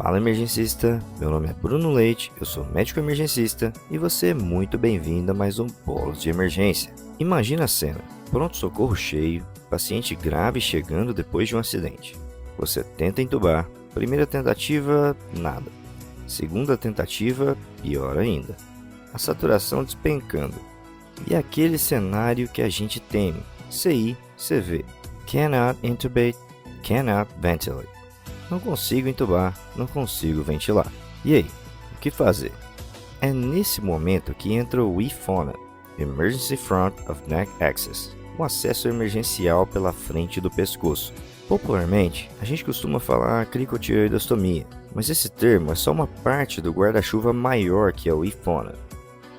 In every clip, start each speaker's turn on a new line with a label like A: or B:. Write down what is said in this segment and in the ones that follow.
A: Fala emergencista, meu nome é Bruno Leite, eu sou médico emergencista e você é muito bem-vindo a mais um Bolos de Emergência. Imagina a cena, pronto-socorro cheio, paciente grave chegando depois de um acidente. Você tenta entubar, primeira tentativa, nada. Segunda tentativa, pior ainda. A saturação despencando. E aquele cenário que a gente teme, CI, CV. Cannot intubate, cannot ventilate. Não consigo entubar, não consigo ventilar. E aí, o que fazer? É nesse momento que entra o IFONA, Emergency Front of Neck Access, o acesso emergencial pela frente do pescoço. Popularmente, a gente costuma falar cricotireoidostomia, mas esse termo é só uma parte do guarda-chuva maior que é o IFONA.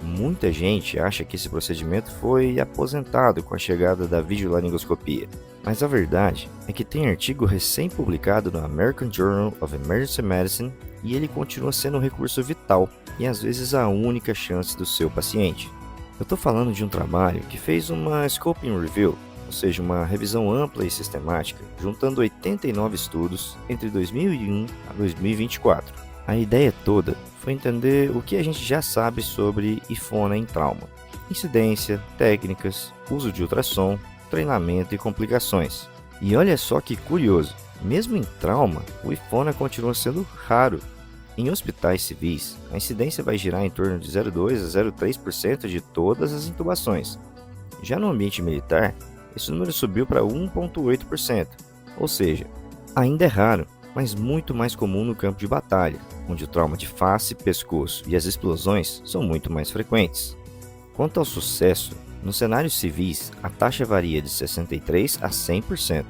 A: Muita gente acha que esse procedimento foi aposentado com a chegada da videolaringoscopia, mas a verdade é que tem artigo recém-publicado no American Journal of Emergency Medicine e ele continua sendo um recurso vital e às vezes a única chance do seu paciente. Eu estou falando de um trabalho que fez uma Scoping Review, ou seja, uma revisão ampla e sistemática, juntando 89 estudos entre 2001 a 2024. A ideia toda foi entender o que a gente já sabe sobre IFONA em trauma, incidência, técnicas, uso de ultrassom, treinamento e complicações. E olha só que curioso, mesmo em trauma, o IFONA continua sendo raro. Em hospitais civis, a incidência vai girar em torno de 0,2 a 0,3% de todas as intubações. Já no ambiente militar, esse número subiu para 1,8%, ou seja, ainda é raro, mas muito mais comum no campo de batalha, onde o trauma de face, pescoço e as explosões são muito mais frequentes. Quanto ao sucesso, nos cenários civis, a taxa varia de 63% a 100%.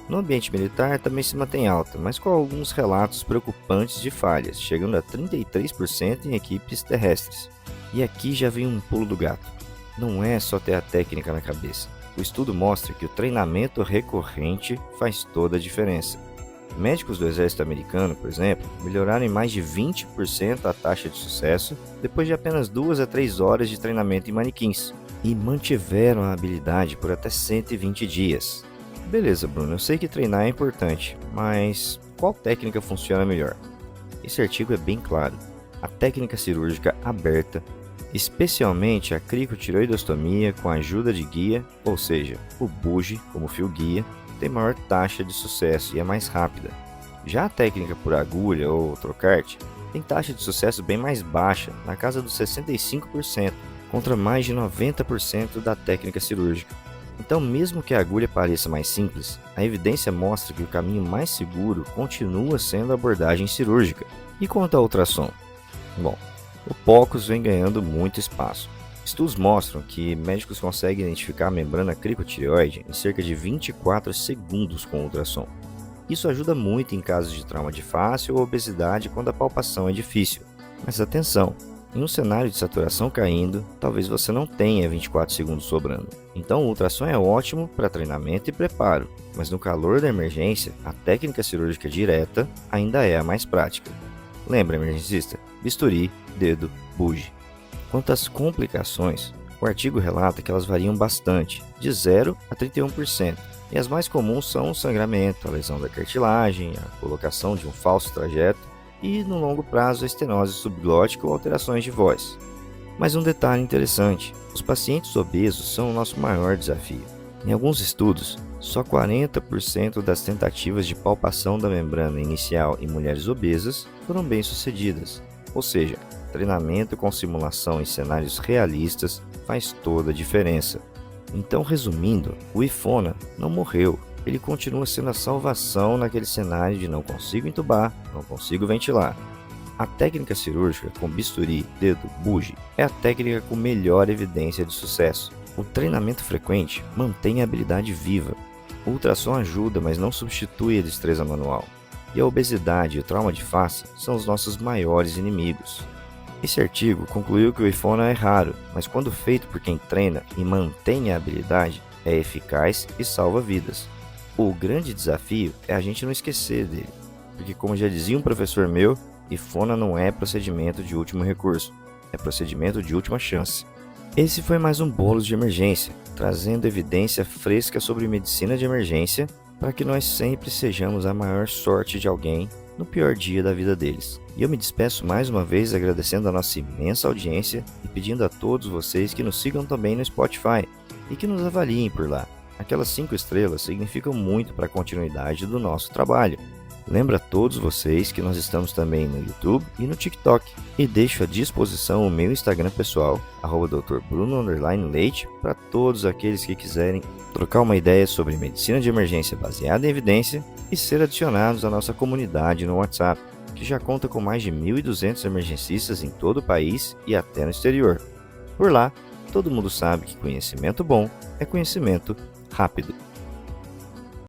A: No ambiente militar também se mantém alta, mas com alguns relatos preocupantes de falhas, chegando a 33% em equipes terrestres. E aqui já vem um pulo do gato. Não é só ter a técnica na cabeça. O estudo mostra que o treinamento recorrente faz toda a diferença. Médicos do exército americano, por exemplo, melhoraram em mais de 20% a taxa de sucesso depois de apenas 2 a 3 horas de treinamento em manequins e mantiveram a habilidade por até 120 dias. Beleza, Bruno, eu sei que treinar é importante, mas qual técnica funciona melhor? Esse artigo é bem claro. A técnica cirúrgica aberta, especialmente a cricotireoidostomia com a ajuda de guia, ou seja, o bugie como fio guia, tem maior taxa de sucesso e é mais rápida. Já a técnica por agulha ou trocarte tem taxa de sucesso bem mais baixa, na casa dos 65%, contra mais de 90% da técnica cirúrgica. Então, mesmo que a agulha pareça mais simples, a evidência mostra que o caminho mais seguro continua sendo a abordagem cirúrgica. E quanto ao ultrassom? Bom, o POCUS vem ganhando muito espaço. Estudos mostram que médicos conseguem identificar a membrana cricotireoide em cerca de 24 segundos com ultrassom. Isso ajuda muito em casos de trauma de face ou obesidade quando a palpação é difícil. Mas atenção, em um cenário de saturação caindo, talvez você não tenha 24 segundos sobrando. Então o ultrassom é ótimo para treinamento e preparo, mas no calor da emergência, a técnica cirúrgica direta ainda é a mais prática. Lembra, emergencista? Bisturi, dedo, bugie. Quanto às complicações, o artigo relata que elas variam bastante, de 0 a 31%, e as mais comuns são o sangramento, a lesão da cartilagem, a colocação de um falso trajeto e, no longo prazo, a estenose subglótica ou alterações de voz. Mas um detalhe interessante, os pacientes obesos são o nosso maior desafio. Em alguns estudos, só 40% das tentativas de palpação da membrana inicial em mulheres obesas foram bem-sucedidas, ou seja, treinamento com simulação em cenários realistas faz toda a diferença. Então, resumindo, o IFONA não morreu, ele continua sendo a salvação naquele cenário de não consigo entubar, não consigo ventilar. A técnica cirúrgica com bisturi, dedo, bugie é a técnica com melhor evidência de sucesso. O treinamento frequente mantém a habilidade viva. O ultrassom ajuda, mas não substitui a destreza manual. E a obesidade e o trauma de face são os nossos maiores inimigos. Esse artigo concluiu que o IFONA é raro, mas quando feito por quem treina e mantém a habilidade, é eficaz e salva vidas. O grande desafio é a gente não esquecer dele, porque como já dizia um professor meu, IFONA não é procedimento de último recurso, é procedimento de última chance. Esse foi mais um Bolos de Emergência, trazendo evidência fresca sobre medicina de emergência para que nós sempre sejamos a maior sorte de alguém no pior dia da vida deles. E eu me despeço mais uma vez agradecendo a nossa imensa audiência e pedindo a todos vocês que nos sigam também no Spotify e que nos avaliem por lá. Aquelas 5 estrelas significam muito para a continuidade do nosso trabalho. Lembro a todos vocês que nós estamos também no YouTube e no TikTok. E deixo à disposição o meu Instagram pessoal, @drbruno_leite, para todos aqueles que quiserem trocar uma ideia sobre medicina de emergência baseada em evidência e ser adicionados à nossa comunidade no WhatsApp, que já conta com mais de 1.200 emergencistas em todo o país e até no exterior. Por lá, todo mundo sabe que conhecimento bom é conhecimento rápido.